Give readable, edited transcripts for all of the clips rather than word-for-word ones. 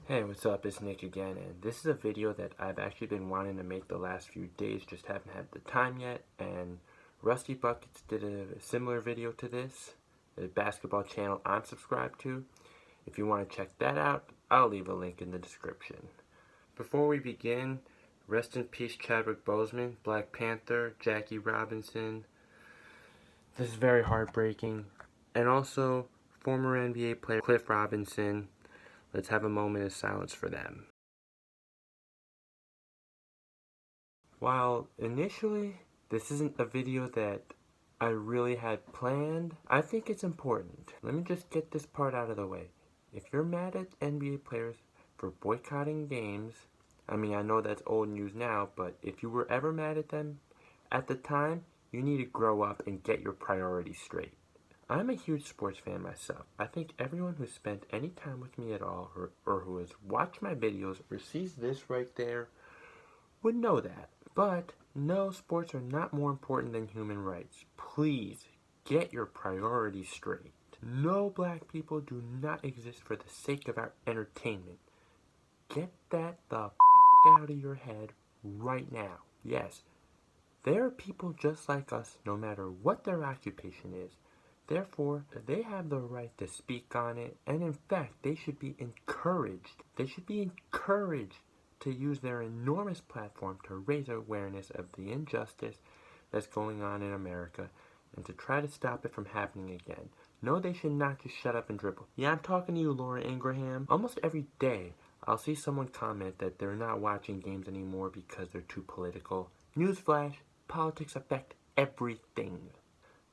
Hey, what's up? It's Nick again, and this is a video that I've actually been wanting to make the last few days, just haven't had the time yet, and Rusty Buckets did a similar video to this, a basketball channel I'm subscribed to. If you want to check that out, I'll leave a link in the description. Before we begin, rest in peace Chadwick Boseman, Black Panther, Jackie Robinson. This is very heartbreaking. And also, former NBA player Cliff Robinson. Let's have a moment of silence for them. While initially this isn't a video that I really had planned, I think it's important. Let me just get this part out of the way. If you're mad at NBA players for boycotting games, I mean, I know that's old news now, but if you were ever mad at them at the time, you need to grow up and get your priorities straight. I'm a huge sports fan myself. I think everyone who's spent any time with me at all or who has watched my videos or sees this right there would know that. But no, sports are not more important than human rights. Please get your priorities straight. No, black people do not exist for the sake of our entertainment. Get that the out of your head right now. Yes, there are people just like us no matter what their occupation is. Therefore, they have the right to speak on it, and in fact, they should be encouraged. They should be encouraged to use their enormous platform to raise awareness of the injustice that's going on in America and to try to stop it from happening again. No, they should not just shut up and dribble. Yeah, I'm talking to you, Laura Ingraham. Almost every day, I'll see someone comment that they're not watching games anymore because they're too political. Newsflash, politics affect everything.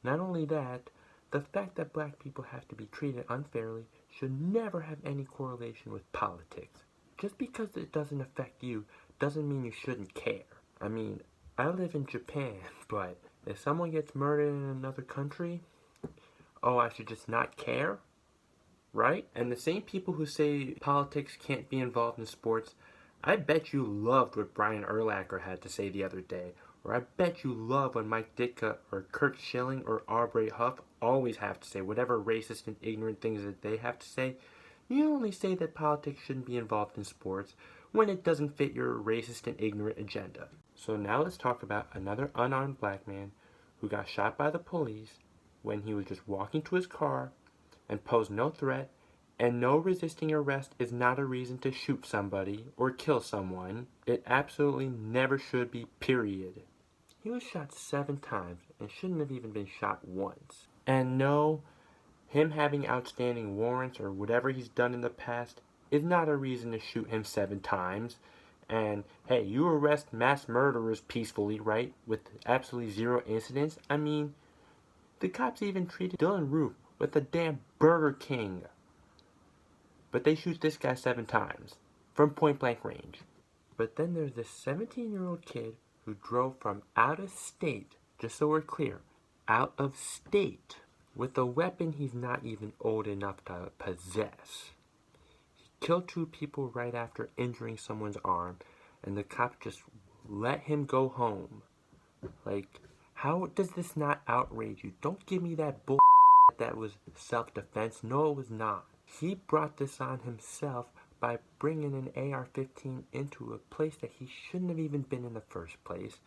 Not only that, the fact that black people have to be treated unfairly should never have any correlation with politics. Just because it doesn't affect you doesn't mean you shouldn't care. I mean, I live in Japan, but if someone gets murdered in another country, oh, I should just not care? Right? And the same people who say politics can't be involved in sports, I bet you loved what Brian Urlacher had to say the other day. Or I bet you love when Mike Ditka or Kurt Schilling or Aubrey Huff always have to say whatever racist and ignorant things that they have to say. You only say that politics shouldn't be involved in sports when it doesn't fit your racist and ignorant agenda. So now let's talk about another unarmed black man who got shot by the police when he was just walking to his car and posed no threat, and no resisting arrest is not a reason to shoot somebody or kill someone. It absolutely never should be, period. He was shot 7 times and shouldn't have even been shot once. And no, him having outstanding warrants or whatever he's done in the past is not a reason to shoot him 7 times. And hey, you arrest mass murderers peacefully, right? With absolutely 0 incidents. I mean, the cops even treated Dylan Roof with a damn Burger King. But they shoot this guy 7 times from point blank range. But then there's this 17-year-old kid who drove from out of state, just so we're clear, out of state, with a weapon he's not even old enough to possess. He killed 2 people right after injuring someone's arm, and the cop just let him go home. Like, how does this not outrage you? Don't give me that bull that was self-defense. No, it was not. He brought this on himself by bringing an AR-15 into a place that he shouldn't have even been in the first place.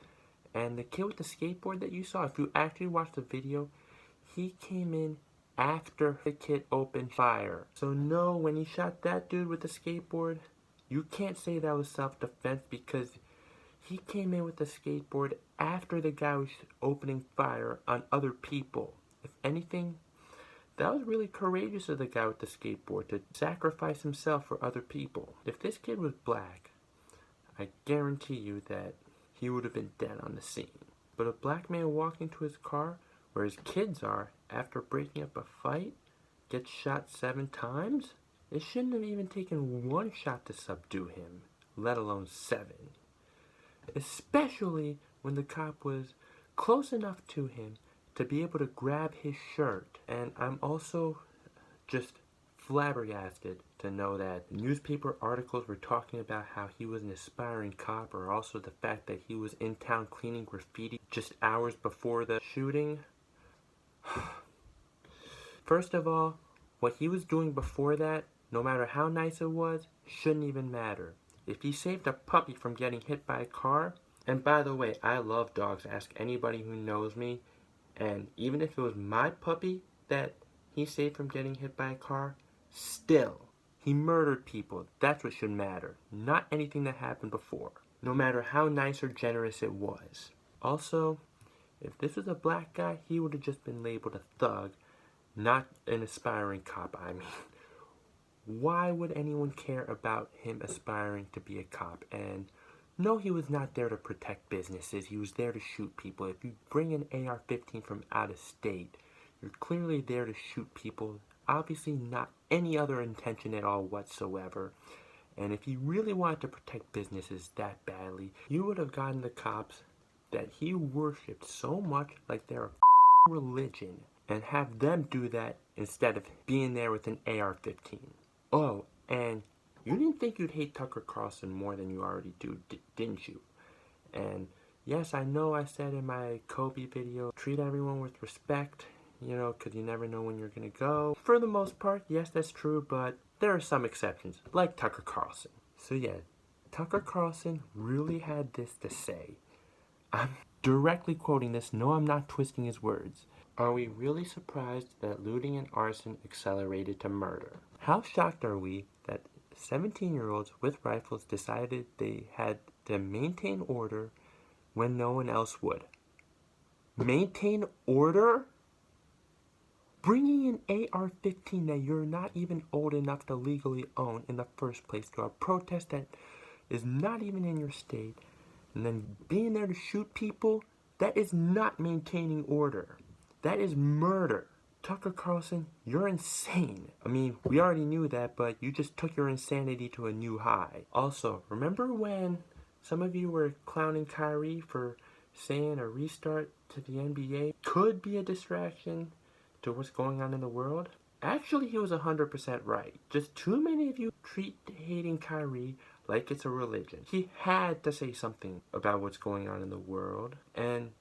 And the kid with the skateboard that you saw, if you actually watched the video, he came in after the kid opened fire. So no, when he shot that dude with the skateboard, you can't say that was self-defense because he came in with the skateboard after the guy was opening fire on other people. If anything, that was really courageous of the guy with the skateboard to sacrifice himself for other people. If this kid was black, I guarantee you that he would have been dead on the scene. But a black man walking to his car where his kids are after breaking up a fight gets shot 7 times? It shouldn't have even taken 1 shot to subdue him, let alone 7. Especially when the cop was close enough to him to be able to grab his shirt. And I'm also just flabbergasted to know that newspaper articles were talking about how he was an aspiring cop, or also the fact that he was in town cleaning graffiti just hours before the shooting. First of all, what he was doing before that no matter how nice it was, shouldn't even matter. If he saved a puppy from getting hit by a car, and by the way, I love dogs, ask anybody who knows me, and even if it was my puppy that he saved from getting hit by a car, still, he murdered people. That's what should matter, not anything that happened before, no matter how nice or generous it was. Also, if this was a black guy, he would have just been labeled a thug, not an aspiring cop. I mean, why would anyone care about him aspiring to be a cop? And no, he was not there to protect businesses. He was there to shoot people. If you bring an AR-15 from out of state, you're clearly there to shoot people. Obviously not any other intention at all whatsoever. And if he really wanted to protect businesses that badly, you would have gotten the cops that he worshipped so much like they're a religion and have them do that instead of being there with an AR-15. Oh, and you didn't think you'd hate Tucker Carlson more than you already do, didn't you? And yes, I know I said in my Kobe video, treat everyone with respect, because you never know when you're going to go. For the most part, yes, that's true, but there are some exceptions, like Tucker Carlson. So yeah, Tucker Carlson really had this to say. I'm directly quoting this. No, I'm not twisting his words. Are we really surprised that looting and arson accelerated to murder? How shocked are we that 17-year-olds with rifles decided they had to maintain order when no one else would? Maintain order? Bringing an AR-15 that you're not even old enough to legally own in the first place to a protest that is not even in your state, and then being there to shoot people, that is not maintaining order. That is murder. Tucker Carlson, you're insane. I mean, we already knew that, but you just took your insanity to a new high. Also, remember when some of you were clowning Kyrie for saying a restart to the NBA could be a distraction to what's going on in the world? Actually, he was 100% right. Just too many of you treat hating Kyrie like it's a religion. He had to say something about what's going on in the world, and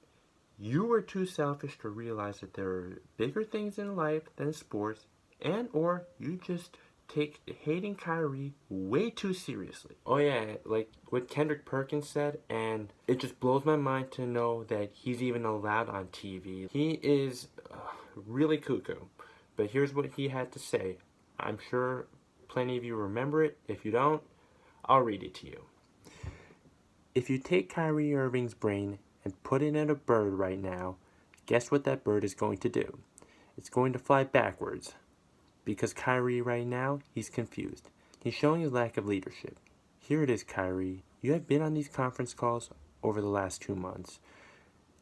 you were too selfish to realize that there are bigger things in life than sports, and or you just take hating Kyrie way too seriously. Oh yeah, like what Kendrick Perkins said, and it just blows my mind to know that he's even allowed on TV. He is really cuckoo. But here's what he had to say. I'm sure plenty of you remember it. If you don't, I'll read it to you. If you take Kyrie Irving's brain and put it in a bird right now, guess what that bird is going to do? It's going to fly backwards. Because Kyrie right now, he's confused. He's showing his lack of leadership. Here it is, Kyrie. You have been on these conference calls over the last 2 months.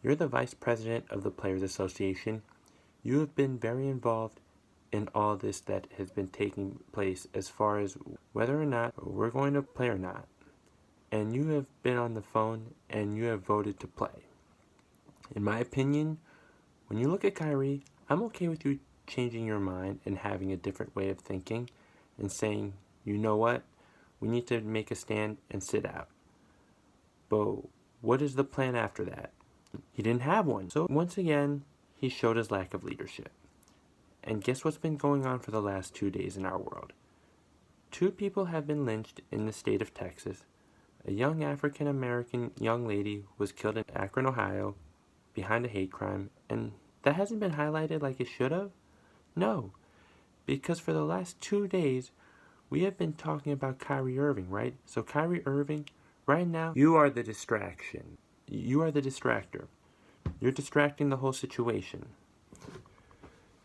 You're the vice president of the Players Association. You have been very involved in all this that has been taking place as far as whether or not we're going to play or not. And you have been on the phone and you have voted to play. In my opinion, when you look at Kyrie, I'm okay with you changing your mind and having a different way of thinking and saying, you know what, we need to make a stand and sit out. But what is the plan after that? He didn't have one. So once again, he showed his lack of leadership. And guess what's been going on for the last 2 days in our world? 2 people have been lynched in the state of Texas. A young African-American young lady was killed in Akron, Ohio, behind a hate crime, and that hasn't been highlighted like it should have? No, because for the last 2 days, we have been talking about Kyrie Irving, right? So Kyrie Irving, right now, you are the distraction. You are the distractor. You're distracting the whole situation.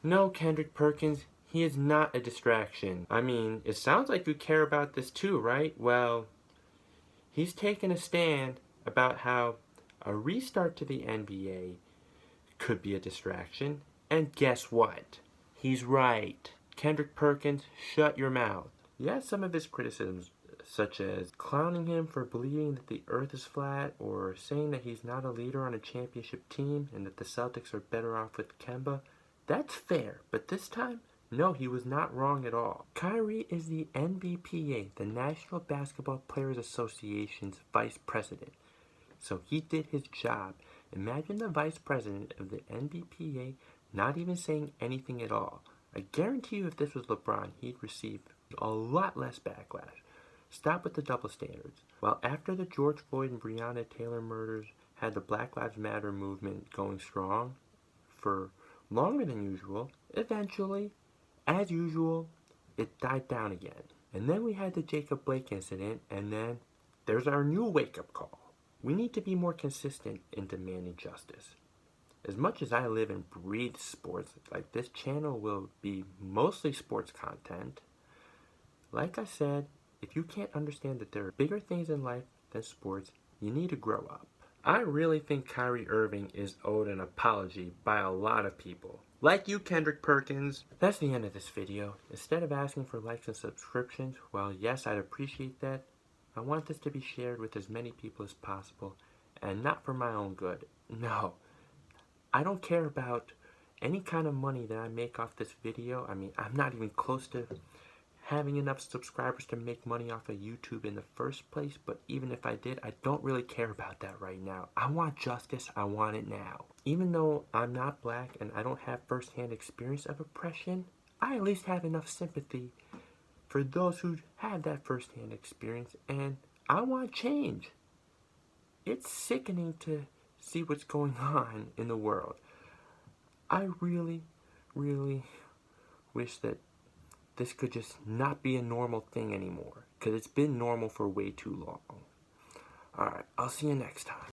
No, Kendrick Perkins, he is not a distraction. I mean, it sounds like you care about this too, right? Well, he's taken a stand about how a restart to the NBA could be a distraction. And guess what? He's right. Kendrick Perkins, shut your mouth. Yeah, some of his criticisms, such as clowning him for believing that the earth is flat, or saying that he's not a leader on a championship team and that the Celtics are better off with Kemba, that's fair, but this time, no, he was not wrong at all. Kyrie is the NBPA, the National Basketball Players Association's vice president. So he did his job. Imagine the vice president of the NBPA not even saying anything at all. I guarantee you if this was LeBron, he'd receive A lot less backlash. Stop with the double standards. While after the George Floyd and Breonna Taylor murders had the Black Lives Matter movement going strong for longer than usual, eventually, as usual, it died down again. And then we had the Jacob Blake incident, and then there's our new wake-up call. We need to be more consistent in demanding justice. As much as I live and breathe sports, like this channel will be mostly sports content. Like I said, if you can't understand that there are bigger things in life than sports, you need to grow up. I really think Kyrie Irving is owed an apology by a lot of people. Like you, Kendrick Perkins. That's the end of this video. Instead of asking for likes and subscriptions, well, yes, I'd appreciate that. I want this to be shared with as many people as possible, and not for my own good. No, I don't care about any kind of money that I make off this video. I mean, I'm not even close to having enough subscribers to make money off of YouTube in the first place, but even if I did, I don't really care about that right now. I want justice, I want it now. Even though I'm not black and I don't have first-hand experience of oppression, I at least have enough sympathy for those who had that first-hand experience, and I want change. It's sickening to see what's going on in the world. I really, really wish that this could just not be a normal thing anymore, because it's been normal for way too long. Alright, I'll see you next time.